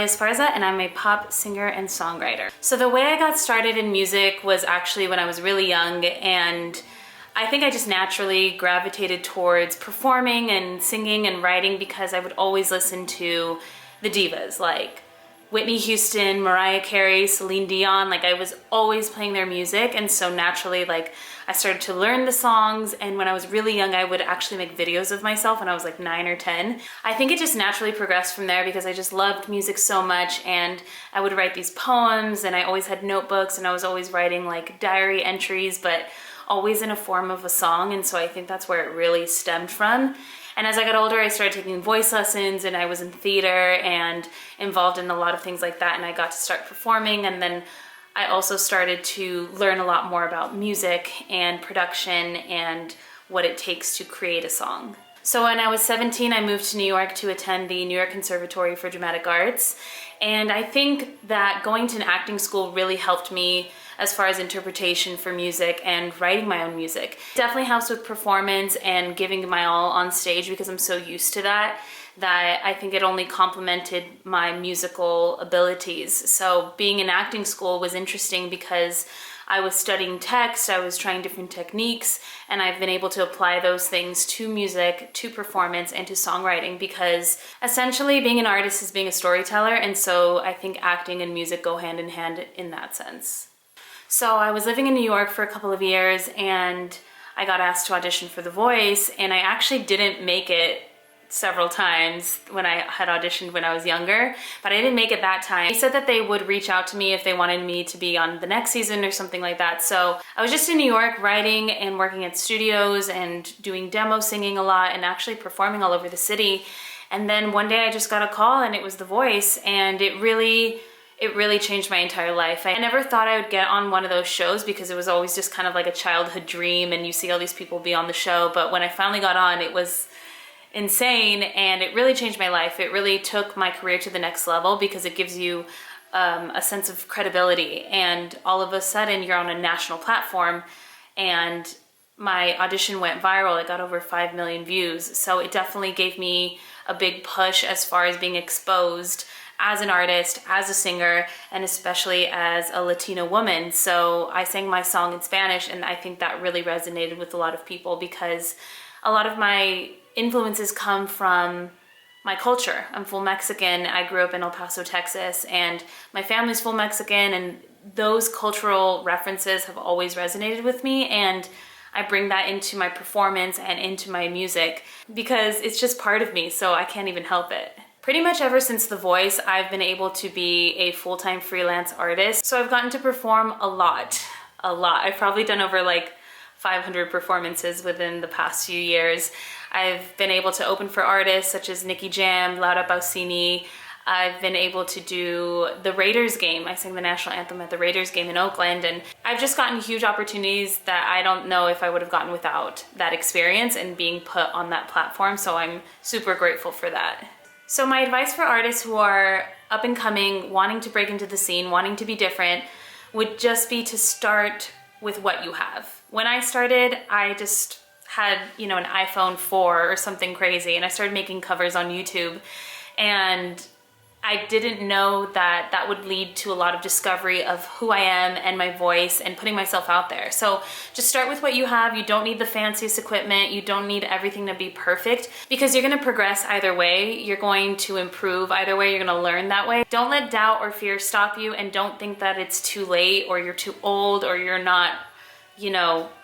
Elia Esparza, and I'm a pop singer and songwriter. So the way I got started in music was actually when I was really young, and I think I just naturally gravitated towards performing and singing and writing because I would always listen to the divas like Whitney Houston, Mariah Carey, Celine Dion. Like, I was always playing their music, and so naturally, like, I started to learn the songs, and when I was really young, I would actually make videos of myself when I was like 9 or 10. I think it just naturally progressed from there because I just loved music so much, and I would write these poems, and I always had notebooks, and I was always writing like diary entries, but always in a form of a song, and so I think that's where it really stemmed from. And as I got older, I started taking voice lessons, and I was in theater and involved in a lot of things like that, and I got to start performing, and then I also started to learn a lot more about music and production and what it takes to create a song. So when I was 17, I moved to New York to attend the New York Conservatory for Dramatic Arts, and I think that going to an acting school really helped me as far as interpretation for music and writing my own music. It definitely helps with performance and giving my all on stage because I'm so used to that I think it only complemented my musical abilities. So being in acting school was interesting because I was studying text, I was trying different techniques, and I've been able to apply those things to music, to performance, and to songwriting because essentially being an artist is being a storyteller, and so I think acting and music go hand in hand in that sense. So I was living in New York for a couple of years, and I got asked to audition for The Voice, and I actually didn't make it several times when I had auditioned when I was younger, but I didn't make it that time. They said that they would reach out to me if they wanted me to be on the next season or something like that. So I was just in New York writing and working at studios and doing demo singing a lot and actually performing all over the city. And then one day I just got a call and it was The Voice, and it really changed my entire life. I never thought I would get on one of those shows because it was always just kind of like a childhood dream and you see all these people be on the show. But when I finally got on, it was insane, and it really changed my life. It really took my career to the next level because it gives you a sense of credibility, and all of a sudden you're on a national platform, and my audition went viral. It got over 5 million views, so it definitely gave me a big push as far as being exposed as an artist, as a singer, and especially as a Latina woman. So I sang my song in Spanish, and I think that really resonated with a lot of people because a lot of my influences come from my culture. I'm full Mexican. I grew up in El Paso, Texas, and my family's full Mexican, and those cultural references have always resonated with me, and I bring that into my performance and into my music because it's just part of me, so I can't even help it. Pretty much ever since The Voice, I've been able to be a full-time freelance artist, so I've gotten to perform a lot. I've probably done over like 500 performances within the past few years. I've been able to open for artists such as Nicky Jam, Laura Pausini. I've been able to do the Raiders game. I sang the national anthem at the Raiders game in Oakland, and I've just gotten huge opportunities that I don't know if I would have gotten without that experience and being put on that platform, so I'm super grateful for that. So my advice for artists who are up and coming, wanting to break into the scene, wanting to be different, would just be to start with what you have. When I started, I just had, an iPhone 4 or something crazy, and I started making covers on YouTube, and I didn't know that that would lead to a lot of discovery of who I am and my voice and putting myself out there. So just start with what you have. You don't need the fanciest equipment. You don't need everything to be perfect because you're gonna progress either way. You're going to improve either way. You're gonna learn that way. Don't let doubt or fear stop you, and don't think that it's too late or you're too old or you're not,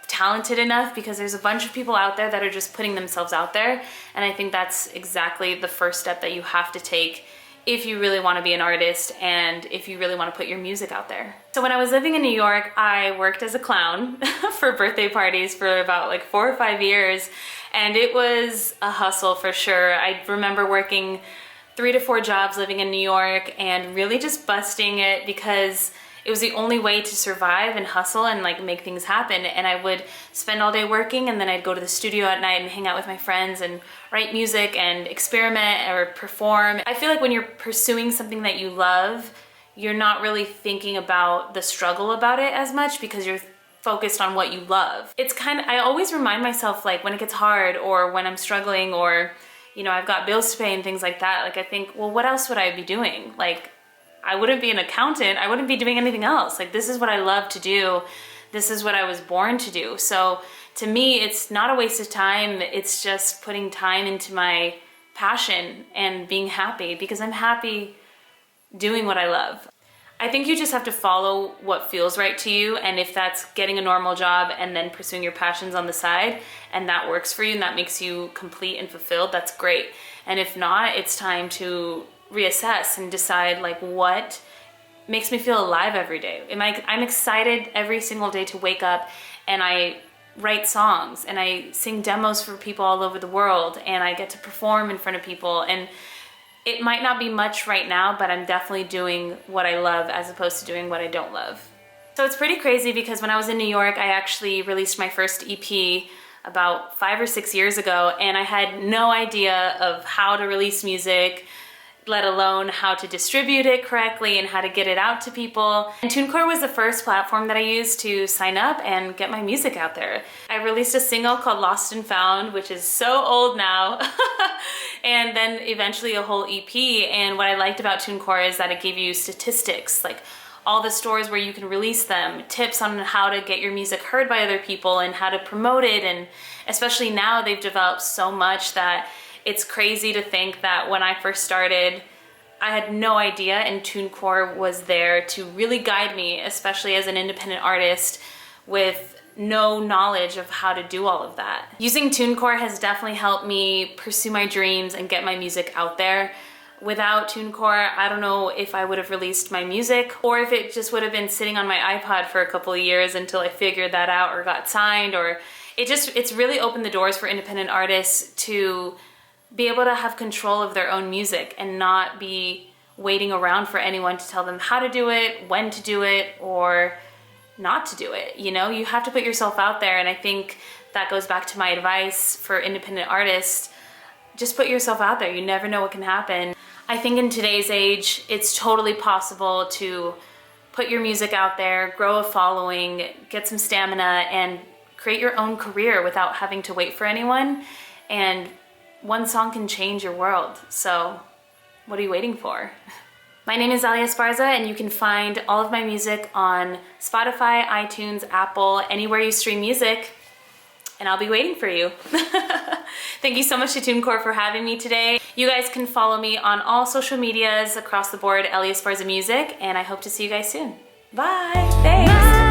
talented enough, because there's a bunch of people out there that are just putting themselves out there, and I think that's exactly the first step that you have to take if you really want to be an artist and if you really want to put your music out there. So when I was living in New York, I worked as a clown for birthday parties for about like 4 or 5 years, and it was a hustle for sure. I remember working 3 to 4 jobs living in New York and really just busting it because it was the only way to survive and hustle and like make things happen. And I would spend all day working, and then I'd go to the studio at night and hang out with my friends and write music and experiment or perform. I feel like when you're pursuing something that you love, you're not really thinking about the struggle about it as much because you're focused on what you love. It's I always remind myself, like when it gets hard or when I'm struggling or you know, I've got bills to pay and things like that. Like I think, well, what else would I be doing? Like I wouldn't be an accountant. I wouldn't be doing anything else. Like this is what I love to do. This is what I was born to do. So to me, it's not a waste of time. It's just putting time into my passion and being happy, because I'm happy doing what I love. I think you just have to follow what feels right to you, and if that's getting a normal job and then pursuing your passions on the side, and that works for you and that makes you complete and fulfilled, that's great. And if not, it's time to reassess and decide like what makes me feel alive every day. I'm excited every single day to wake up and I write songs and I sing demos for people all over the world and I get to perform in front of people, and it might not be much right now, but I'm definitely doing what I love as opposed to doing what I don't love. So it's pretty crazy because when I was in New York, I actually released my first EP about 5 or 6 years ago, and I had no idea of how to release music, let alone how to distribute it correctly and how to get it out to people. And TuneCore was the first platform that I used to sign up and get my music out there. I released a single called Lost and Found, which is so old now, and then eventually a whole EP. And what I liked about TuneCore is that it gave you statistics, like all the stores where you can release them, tips on how to get your music heard by other people and how to promote it. And especially now they've developed so much that it's crazy to think that when I first started, I had no idea, and TuneCore was there to really guide me, especially as an independent artist with no knowledge of how to do all of that. Using TuneCore has definitely helped me pursue my dreams and get my music out there. Without TuneCore, I don't know if I would have released my music or if it just would have been sitting on my iPod for a couple of years until I figured that out or got signed, or it's really opened the doors for independent artists to be able to have control of their own music and not be waiting around for anyone to tell them how to do it, when to do it, or not to do it. You know, you have to put yourself out there, and I think that goes back to my advice for independent artists. Just put yourself out there. You never know what can happen. I think in today's age, it's totally possible to put your music out there, grow a following, get some stamina, and create your own career without having to wait for anyone. And one song can change your world, so what are you waiting for? My name is Elia Esparza, and you can find all of my music on Spotify, iTunes, Apple, anywhere you stream music, and I'll be waiting for you. Thank you so much to TuneCore for having me today. You guys can follow me on all social medias across the board, Elia Esparza Music, and I hope to see you guys soon. Bye! Thanks! Bye.